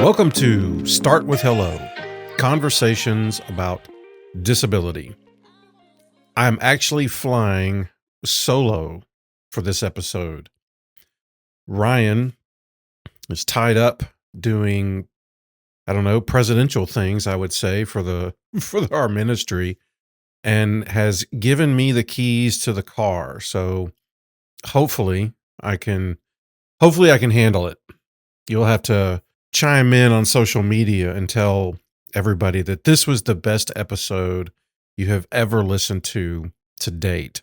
Welcome to Start with Hello, conversations about disability. I'm actually flying solo for this episode. Ryan is tied up doing, presidential things, I would say, for our ministry, and has given me the keys to the car. So hopefully I can handle it. You'll have to chime in on social media and tell everybody that this was the best episode you have ever listened to date.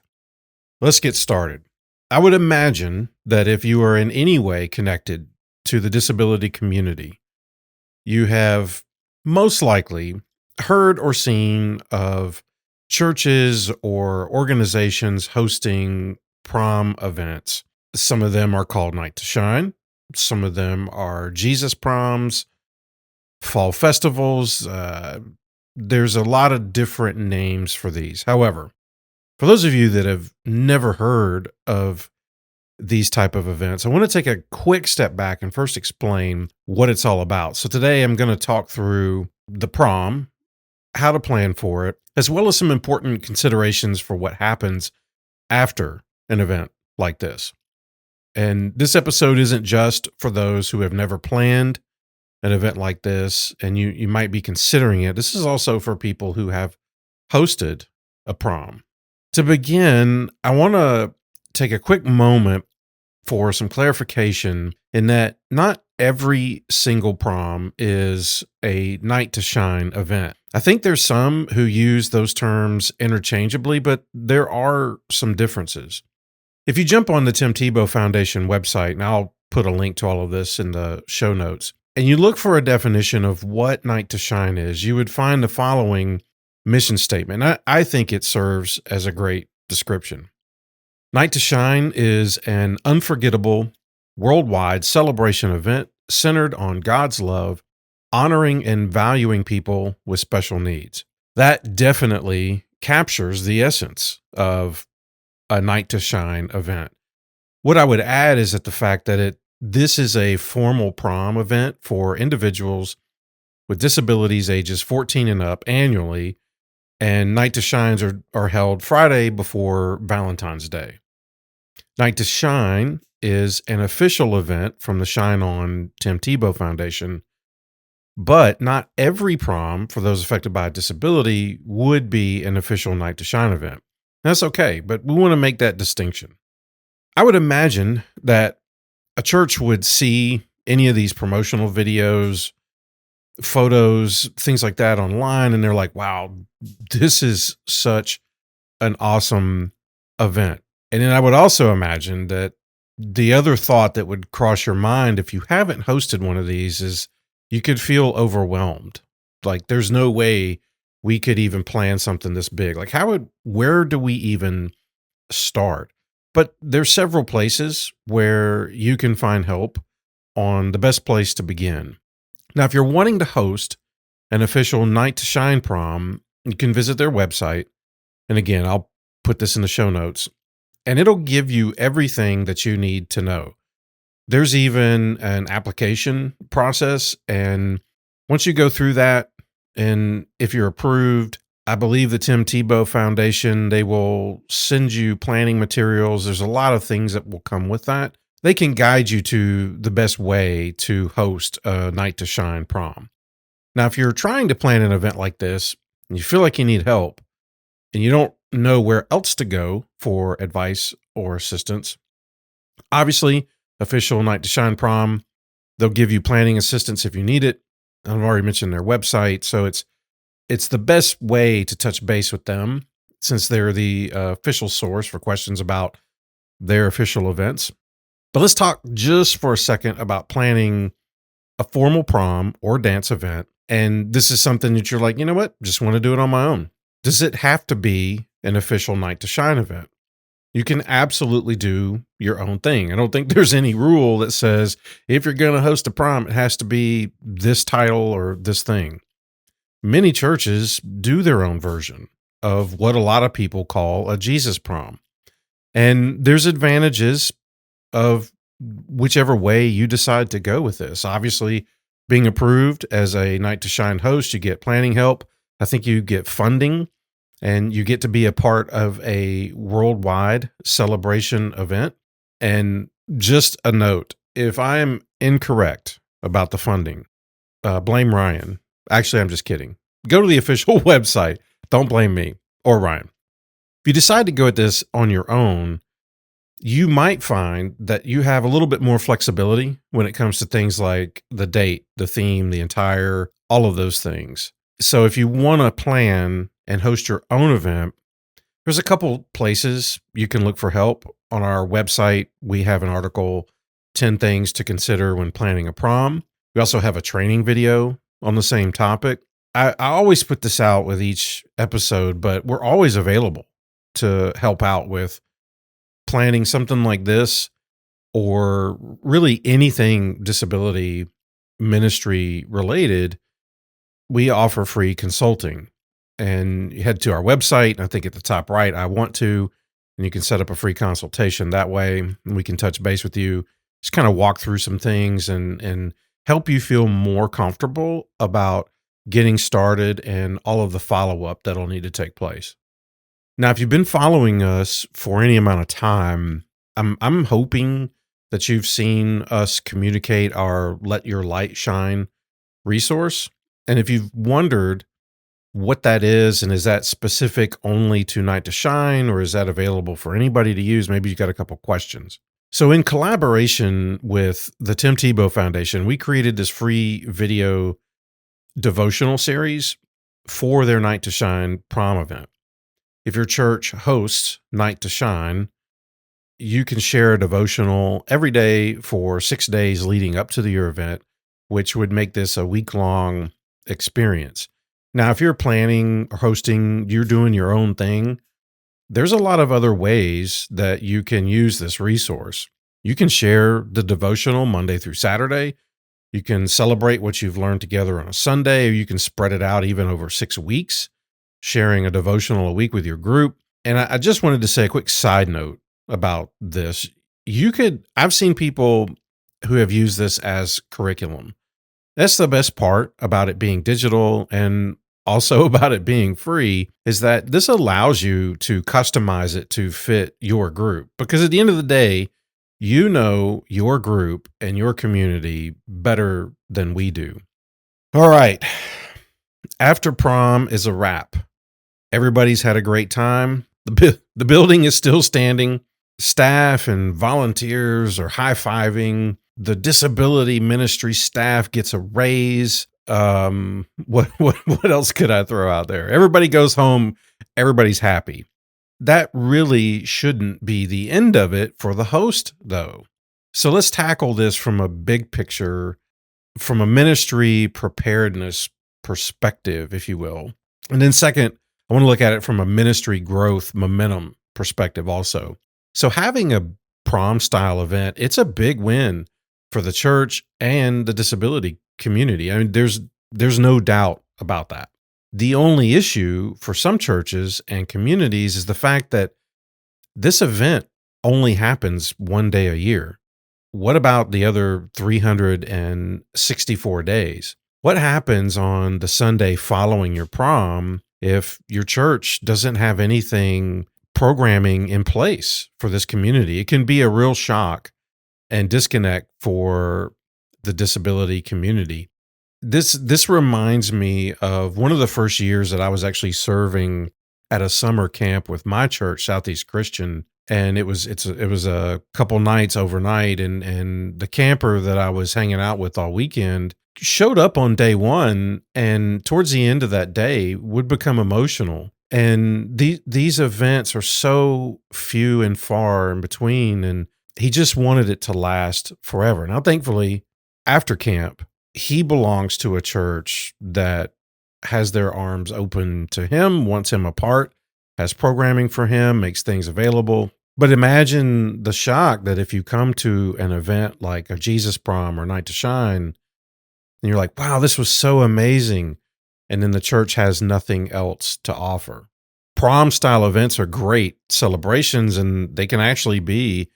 Let's get started. I would imagine that if you are in any way connected to the disability community, you have most likely heard or seen of churches or organizations hosting prom events. Some of them are called Night to Shine. Some of them are Jesus proms, fall festivals. There's a lot of different names for these. However, for those of you that have never heard of these type of events, I want to take a quick step back and first explain what it's all about. So today I'm going to talk through the prom, how to plan for it, as well as some important considerations for what happens after an event like this. And this episode isn't just for those who have never planned an event like this, and you might be considering it. This is also for people who have hosted a prom. To begin, I want to take a quick moment for some clarification in that not every single prom is a Night to Shine event. I think there's some who use those terms interchangeably, but there are some differences. If you jump on the Tim Tebow Foundation website, and I'll put a link to all of this in the show notes, and you look for a definition of what Night to Shine is, you would find the following mission statement. I think it serves as a great description. Night to Shine is an unforgettable, worldwide celebration event centered on God's love, honoring and valuing people with special needs. That definitely captures the essence of a Night to Shine event. What I would add is that the fact that this is a formal prom event for individuals with disabilities ages 14 and up annually, and Night to Shines are held Friday before Valentine's Day. Night to Shine is an official event from the Shine On Tim Tebow Foundation, but not every prom for those affected by a disability would be an official Night to Shine event. That's okay, but we want to make that distinction. I would imagine that a church would see any of these promotional videos, photos, things like that online, and they're like, wow, this is such an awesome event. And then I would also imagine that the other thought that would cross your mind if you haven't hosted one of these is you could feel overwhelmed. Like there's no way we could even plan something this big. Like where do we even start? But there's several places where you can find help on the best place to begin. Now, if you're wanting to host an official Night to Shine prom, you can visit their website. And again, I'll put this in the show notes, and it'll give you everything that you need to know. There's even an application process. And once you go through that, and if you're approved, I believe the Tim Tebow Foundation, they will send you planning materials. There's a lot of things that will come with that. They can guide you to the best way to host a Night to Shine prom. Now, if you're trying to plan an event like this and you feel like you need help and you don't know where else to go for advice or assistance, obviously, official Night to Shine prom, they'll give you planning assistance if you need it. I've already mentioned their website, so it's the best way to touch base with them since they're the official source for questions about their official events. But let's talk just for a second about planning a formal prom or dance event. And this is something that you're like, you know what, just want to do it on my own. Does it have to be an official Night to Shine event? You can absolutely do your own thing. I don't think there's any rule that says if you're going to host a prom, it has to be this title or this thing. Many churches do their own version of what a lot of people call a Jesus prom. And there's advantages of whichever way you decide to go with this. Obviously, being approved as a Night to Shine host. You get planning help. I think you get funding, and you get to be a part of a worldwide celebration event. And just a note, if I am incorrect about the funding, blame Ryan. Actually, I'm just kidding. Go to the official website. Don't blame me or Ryan. If you decide to go at this on your own, you might find that you have a little bit more flexibility when it comes to things like the date, the theme, the entire, all of those things. So if you want to plan and host your own event, there's a couple places you can look for help. On our website, we have an article, 10 things to consider when planning a prom. We also have a training video on the same topic. I always put this out with each episode, but we're always available to help out with planning something like this, or really anything disability ministry related. We offer free consulting, and you head to our website. I think at the top right, I want to, and you can set up a free consultation that way. And we can touch base with you, just kind of walk through some things and help you feel more comfortable about getting started and all of the follow-up that'll need to take place. Now, if you've been following us for any amount of time, I'm hoping that you've seen us communicate our Let Your Light Shine resource. And if you've wondered what that is, and is that specific only to Night to Shine, or is that available for anybody to use, maybe you got a couple questions. So in collaboration with the Tim Tebow Foundation, we created this free video devotional series for their Night to Shine prom event. If your church hosts Night to Shine, you can share a devotional every day for 6 days leading up to your event, which would make this a week-long experience. Now, if you're planning or hosting, you're doing your own thing, there's a lot of other ways that you can use this resource. You can share the devotional Monday through Saturday. You can celebrate what you've learned together on a Sunday, or you can spread it out even over 6 weeks, sharing a devotional a week with your group. And I just wanted to say a quick side note about this. I've seen people who have used this as curriculum. That's the best part about it being digital, and also about it being free, is that this allows you to customize it to fit your group. Because at the end of the day, you know your group and your community better than we do. All right. After prom is a wrap. Everybody's had a great time. The building is still standing. Staff and volunteers are high-fiving. The disability ministry staff gets a raise. What else could I throw out there? Everybody goes home. Everybody's happy. That really shouldn't be the end of it for the host, though. So let's tackle this from a big picture, from a ministry preparedness perspective, if you will. And then second, I want to look at it from a ministry growth momentum perspective also. So having a prom style event, it's a big win for the church and the disability community. I mean, there's no doubt about that. The only issue for some churches and communities is the fact that this event only happens one day a year. What about the other 364 days? What happens on the Sunday following your prom if your church doesn't have anything programming in place for this community? It can be a real shock and disconnect for the disability community. This reminds me of one of the first years that I was actually serving at a summer camp with my church, Southeast Christian, and it was a couple nights overnight, and the camper that I was hanging out with all weekend showed up on day one, and towards the end of that day would become emotional. And these events are so few and far in between, and he just wanted it to last forever. Now, thankfully, after camp, he belongs to a church that has their arms open to him, wants him a part, has programming for him, makes things available. But imagine the shock that if you come to an event like a Jesus Prom or Night to Shine, and you're like, wow, this was so amazing, and then the church has nothing else to offer. Prom style events are great celebrations, and they can actually be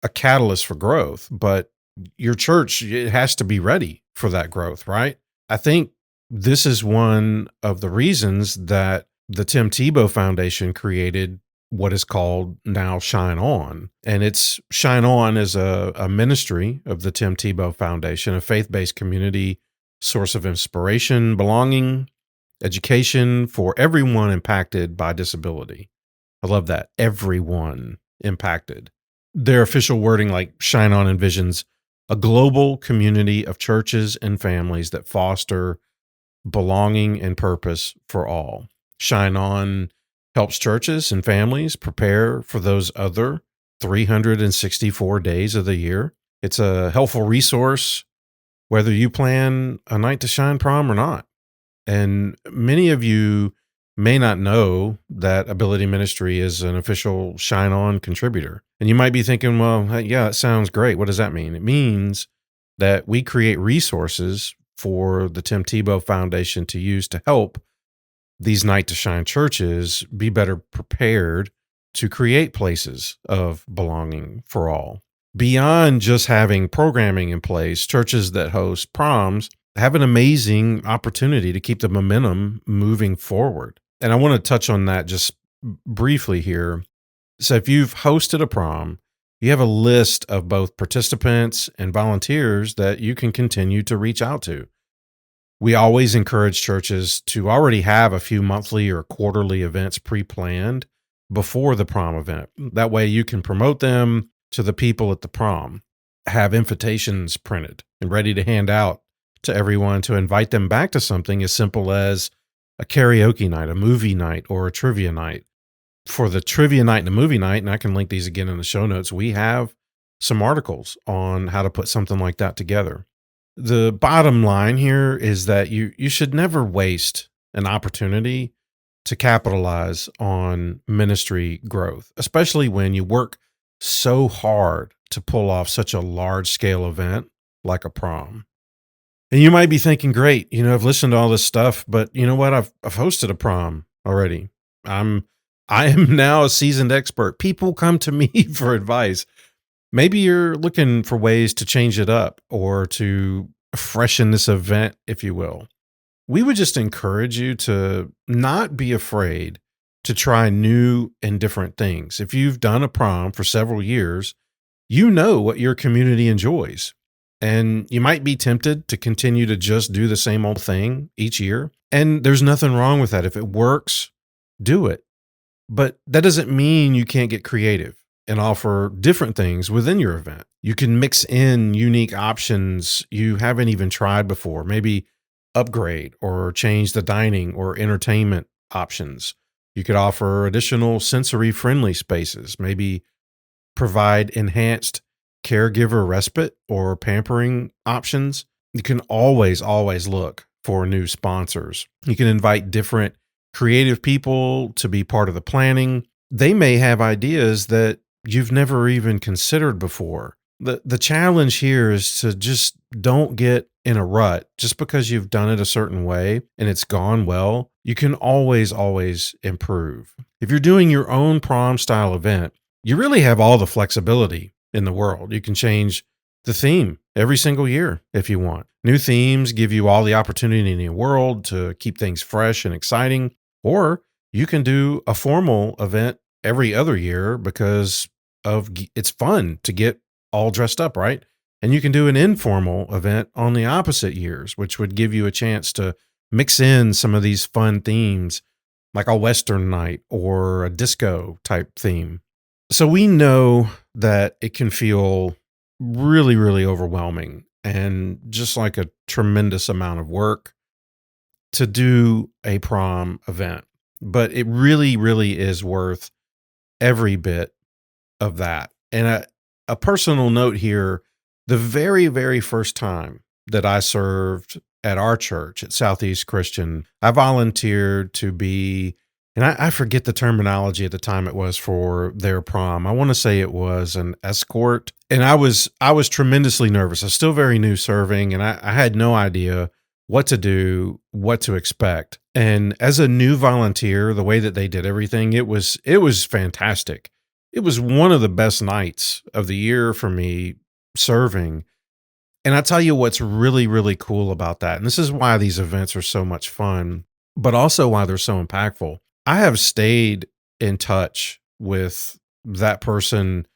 a catalyst for growth, but your church, it has to be ready for that growth, right? I think this is one of the reasons that the Tim Tebow Foundation created what is called now Shine On. And it's Shine On is a ministry of the Tim Tebow Foundation, a faith based community source of inspiration, belonging, education for everyone impacted by disability. I love that. Everyone impacted. Their official wording, like Shine On, envisions a global community of churches and families that foster belonging and purpose for all. Shine On helps churches and families prepare for those other 364 days of the year. It's a helpful resource whether you plan a night to shine prom or not. And many of you may not know that Ability Ministry is an official Shine On contributor. And you might be thinking, well, yeah, that sounds great. What does that mean? It means that we create resources for the Tim Tebow Foundation to use to help these Night to Shine churches be better prepared to create places of belonging for all. Beyond just having programming in place, churches that host proms have an amazing opportunity to keep the momentum moving forward. And I want to touch on that just briefly here. So if you've hosted a prom, you have a list of both participants and volunteers that you can continue to reach out to. We always encourage churches to already have a few monthly or quarterly events pre-planned before the prom event. That way you can promote them to the people at the prom, have invitations printed and ready to hand out to everyone to invite them back to something as simple as a karaoke night, a movie night, or a trivia night. For the trivia night and the movie night, and I can link these again in the show notes, we have some articles on how to put something like that together. The bottom line here is that you should never waste an opportunity to capitalize on ministry growth, especially when you work so hard to pull off such a large scale event like a prom. And you might be thinking, great, I've listened to all this stuff, but you know what? I've hosted a prom already. I am now a seasoned expert. People come to me for advice. Maybe you're looking for ways to change it up or to freshen this event, if you will. We would just encourage you to not be afraid to try new and different things. If you've done a prom for several years, you know what your community enjoys. And you might be tempted to continue to just do the same old thing each year. And there's nothing wrong with that. If it works, do it. But that doesn't mean you can't get creative and offer different things within your event. You can mix in unique options you haven't even tried before, maybe upgrade or change the dining or entertainment options. You could offer additional sensory-friendly spaces, maybe provide enhanced caregiver respite or pampering options. You can always look for new sponsors. You can invite different creative people to be part of the planning. They may have ideas that you've never even considered before. The challenge here is to just don't get in a rut. Just because you've done it a certain way and it's gone well, you can always improve. If you're doing your own prom style event, you really have all the flexibility in the world. You can change the theme every single year if you want. New themes give you all the opportunity in the world to keep things fresh and exciting, or you can do a formal event every other year because it's fun to get all dressed up, right? And you can do an informal event on the opposite years, which would give you a chance to mix in some of these fun themes, like a Western night or a disco type theme. So we know that it can feel really overwhelming and just like a tremendous amount of work to do a prom event, but it really is worth every bit of that. And a personal note here, the very first time that I served at our church at Southeast Christian, I volunteered to be, and I forget the terminology at the time it was for their prom. I want to say it was an escort. And I was tremendously nervous. I was still very new serving, and I had no idea what to do, what to expect. And as a new volunteer, the way that they did everything, it was fantastic. It was one of the best nights of the year for me serving. And I tell you what's really, really cool about that. And this is why these events are so much fun, but also why they're so impactful. I have stayed in touch with that person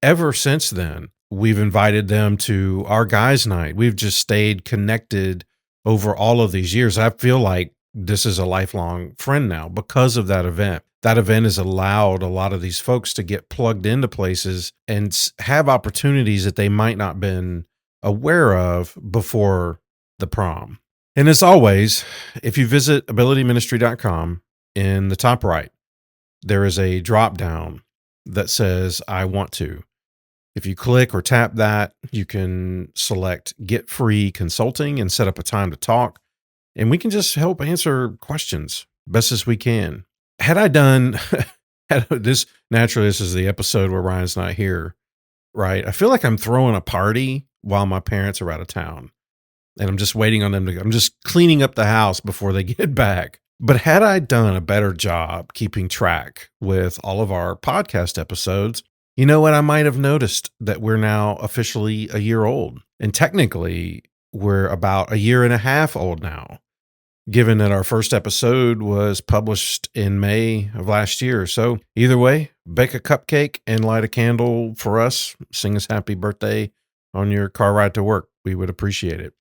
ever since then. We've invited them to our guys' night. We've just stayed connected over all of these years. I feel like this is a lifelong friend now because of that event. That event has allowed a lot of these folks to get plugged into places and have opportunities that they might not been aware of before the prom. And as always, if you visit abilityministry.com, in the top right, there is a drop down that says, I want to. If you click or tap that, you can select Get Free Consulting and set up a time to talk. And we can just help answer questions best as we can. Had I done this, naturally, this is the episode where Ryan's not here, right? I feel like I'm throwing a party while my parents are out of town. And I'm just waiting on them to go. I'm just cleaning up the house before they get back. But had I done a better job keeping track with all of our podcast episodes, you know what? I might have noticed that we're now officially a year old. And technically, we're about a year and a half old now, given that our first episode was published in May of last year. So either way, bake a cupcake and light a candle for us. Sing us happy birthday on your car ride to work. We would appreciate it.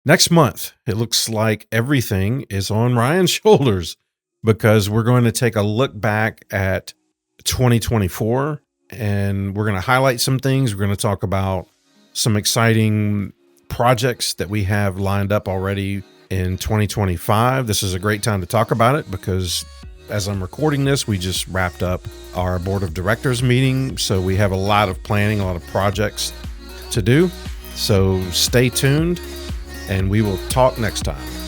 Next month, it looks like everything is on Ryan's shoulders because we're going to take a look back at 2024 and we're going to highlight some things. We're going to talk about some exciting projects that we have lined up already in 2025. This is a great time to talk about it because as I'm recording this, we just wrapped up our board of directors meeting. So we have a lot of planning, a lot of projects to do. So stay tuned and we will talk next time.